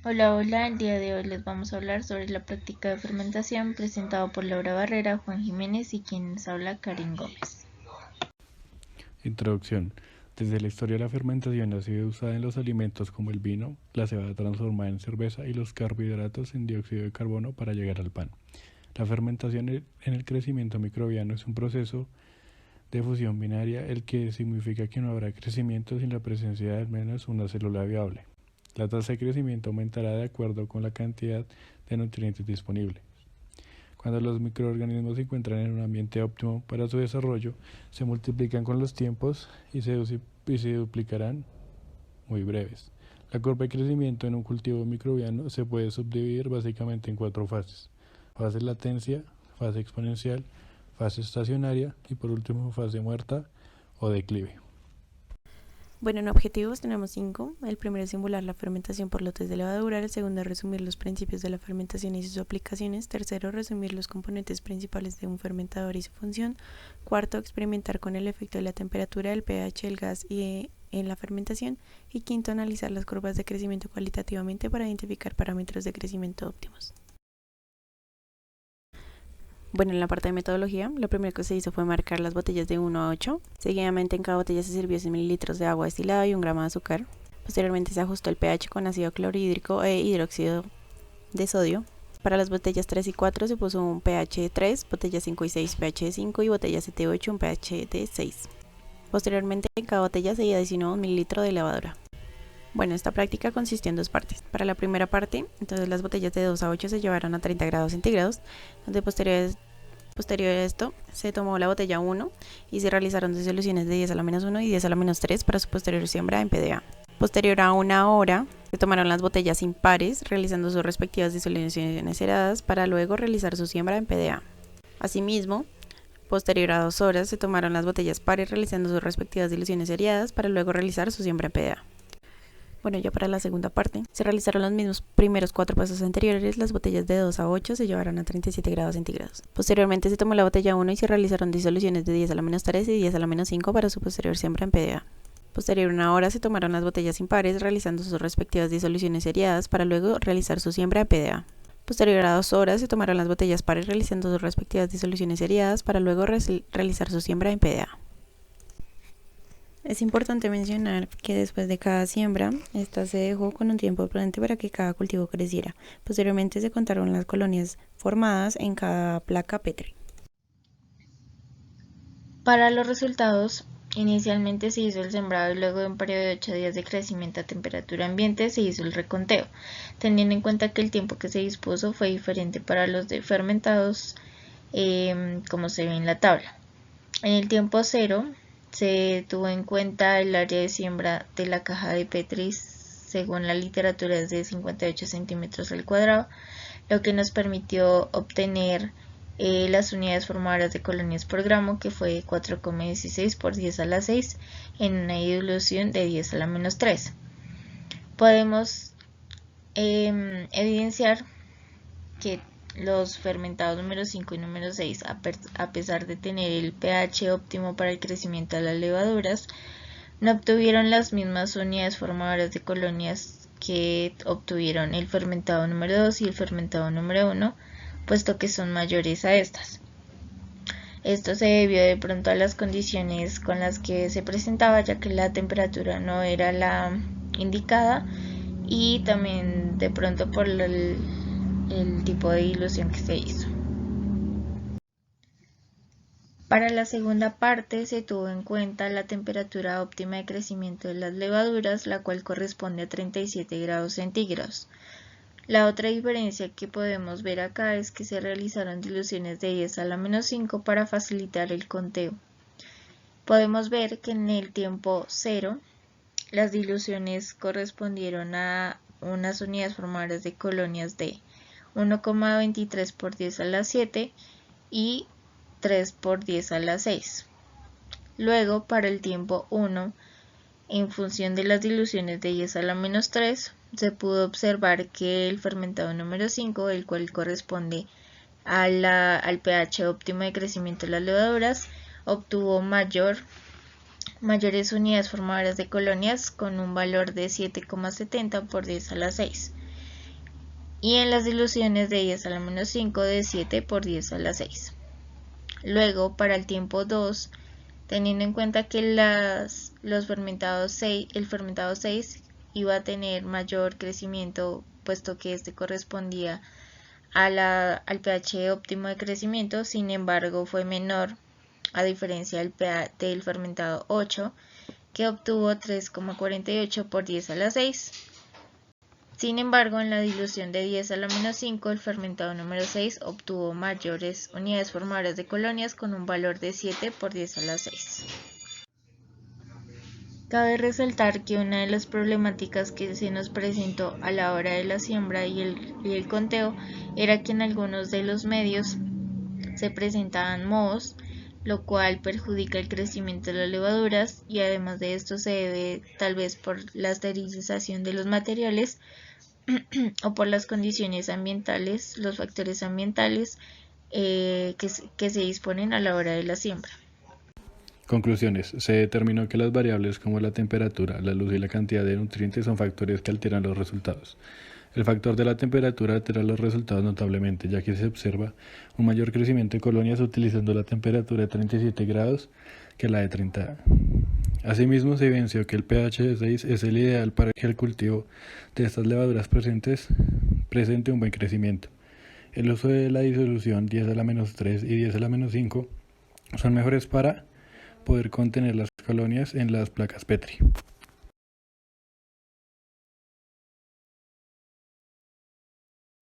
Hola, hola, el día de hoy les vamos a hablar sobre la práctica de fermentación presentado por Laura Barrera, Juan Jiménez y quien les habla Karen Gómez. Introducción. Desde la historia la fermentación ha sido usada en los alimentos como el vino, la cebada transformada en cerveza y los carbohidratos en dióxido de carbono para llegar al pan. La fermentación en el crecimiento microbiano es un proceso de fusión binaria, el que significa que no habrá crecimiento sin la presencia de al menos una célula viable. La tasa de crecimiento aumentará de acuerdo con la cantidad de nutrientes disponibles. Cuando los microorganismos se encuentran en un ambiente óptimo para su desarrollo, se multiplican con los tiempos y se duplicarán muy breves. La curva de crecimiento en un cultivo microbiano se puede subdividir básicamente en 4 fases: fase latencia, fase exponencial, fase estacionaria y por último fase muerta o declive. Bueno, en objetivos tenemos 5. El primero es simular la fermentación por lotes de levadura. El segundo es resumir los principios de la fermentación y sus aplicaciones. Tercero, resumir los componentes principales de un fermentador y su función. Cuarto, experimentar con el efecto de la temperatura, el pH, el gas y en la fermentación. Y quinto, analizar las curvas de crecimiento cualitativamente para identificar parámetros de crecimiento óptimos. Bueno, en la parte de metodología, lo primero que se hizo fue marcar las botellas de 1 a 8. Seguidamente en cada botella se sirvió 100 mililitros de agua destilada y 1 gramo de azúcar. Posteriormente se ajustó el pH con ácido clorhídrico e hidróxido de sodio. Para las botellas 3 y 4 se puso un pH de 3, botellas 5 y 6 pH de 5 y botellas 7 y 8 un pH de 6. Posteriormente en cada botella se adicionó 1 mililitro de levadura. Bueno, esta práctica consistió en 2 partes. Para la primera parte, entonces las botellas de 2 a 8 se llevaron a 30 grados centígrados, donde posterior a esto se tomó la botella 1 y se realizaron disoluciones de 10 a la menos 1 y 10 a la menos 3 para su posterior siembra en PDA. Posterior a una hora, se tomaron las botellas impares, realizando sus respectivas disoluciones heradas para luego realizar su siembra en PDA. Asimismo, posterior a 2 horas, se tomaron las botellas pares, realizando sus respectivas diluciones heradas para luego realizar su siembra en PDA. Bueno, ya para la segunda parte, se realizaron los mismos primeros 4 pasos anteriores. Las botellas de 2 a 8 se llevaron a 37 grados centígrados. Posteriormente se tomó la botella 1 y se realizaron disoluciones de 10 a la menos 3 y 10 a la menos 5 para su posterior siembra en PDA. Posterior a una hora se tomaron las botellas impares, realizando sus respectivas disoluciones seriadas para luego realizar su siembra en PDA. Posterior a 2 horas se tomaron las botellas pares, realizando sus respectivas disoluciones seriadas para luego realizar su siembra en PDA. Es importante mencionar que después de cada siembra, esta se dejó con un tiempo prudente para que cada cultivo creciera. Posteriormente se contaron las colonias formadas en cada placa Petri. Para los resultados, inicialmente se hizo el sembrado y luego de un periodo de 8 días de crecimiento a temperatura ambiente se hizo el reconteo, teniendo en cuenta que el tiempo que se dispuso fue diferente para los de fermentados, como se ve en la tabla. En el tiempo cero se tuvo en cuenta el área de siembra de la caja de Petri, según la literatura es de 58 centímetros al cuadrado, lo que nos permitió obtener las unidades formadoras de colonias por gramo, que fue 4,16 por 10 a la 6 en una dilución de 10 a la menos 3. Podemos evidenciar que los fermentados número 5 y número 6, a pesar de tener el pH óptimo para el crecimiento de las levaduras, no obtuvieron las mismas unidades formadoras de colonias que obtuvieron el fermentado número 2 y el fermentado número 1, puesto que son mayores a estas. Esto se debió de pronto a las condiciones con las que se presentaba, ya que la temperatura no era la indicada, y también de pronto por el tipo de dilución que se hizo. Para la segunda parte se tuvo en cuenta la temperatura óptima de crecimiento de las levaduras, la cual corresponde a 37 grados centígrados. La otra diferencia que podemos ver acá es que se realizaron diluciones de 10 a la menos 5 para facilitar el conteo. Podemos ver que en el tiempo 0 las diluciones correspondieron a unas unidades formadoras de colonias de 1,23 por 10 a la 7 y 3 por 10 a la 6. Luego, para el tiempo 1, en función de las diluciones de 10 a la menos 3, se pudo observar que el fermentado número 5, el cual corresponde al pH óptimo de crecimiento de las levaduras, obtuvo mayores unidades formadoras de colonias con un valor de 7,70 por 10 a la 6. y en las diluciones de 10 a la menos 5 de 7 por 10 a la 6. Luego, para el tiempo 2, teniendo en cuenta que el fermentado 6 iba a tener mayor crecimiento, puesto que este correspondía al pH óptimo de crecimiento, sin embargo fue menor, a diferencia del fermentado 8, que obtuvo 3,48 por 10 a la 6. Sin embargo, en la dilución de 10 a la menos 5, el fermentado número 6 obtuvo mayores unidades formadoras de colonias con un valor de 7 por 10 a la 6. Cabe resaltar que una de las problemáticas que se nos presentó a la hora de la siembra y el conteo era que en algunos de los medios se presentaban mohos, lo cual perjudica el crecimiento de las levaduras, y además de esto se debe tal vez por la esterilización de los materiales o por las condiciones ambientales, los factores ambientales que se disponen a la hora de la siembra. Conclusiones. Se determinó que las variables como la temperatura, la luz y la cantidad de nutrientes son factores que alteran los resultados. El factor de la temperatura altera los resultados notablemente, ya que se observa un mayor crecimiento de colonias utilizando la temperatura de 37 grados que la de 30. Asimismo, se evidenció que el pH de 6 es el ideal para que el cultivo de estas levaduras presente un buen crecimiento. El uso de la disolución 10 a la menos 3 y 10 a la menos 5 son mejores para poder contener las colonias en las placas Petri.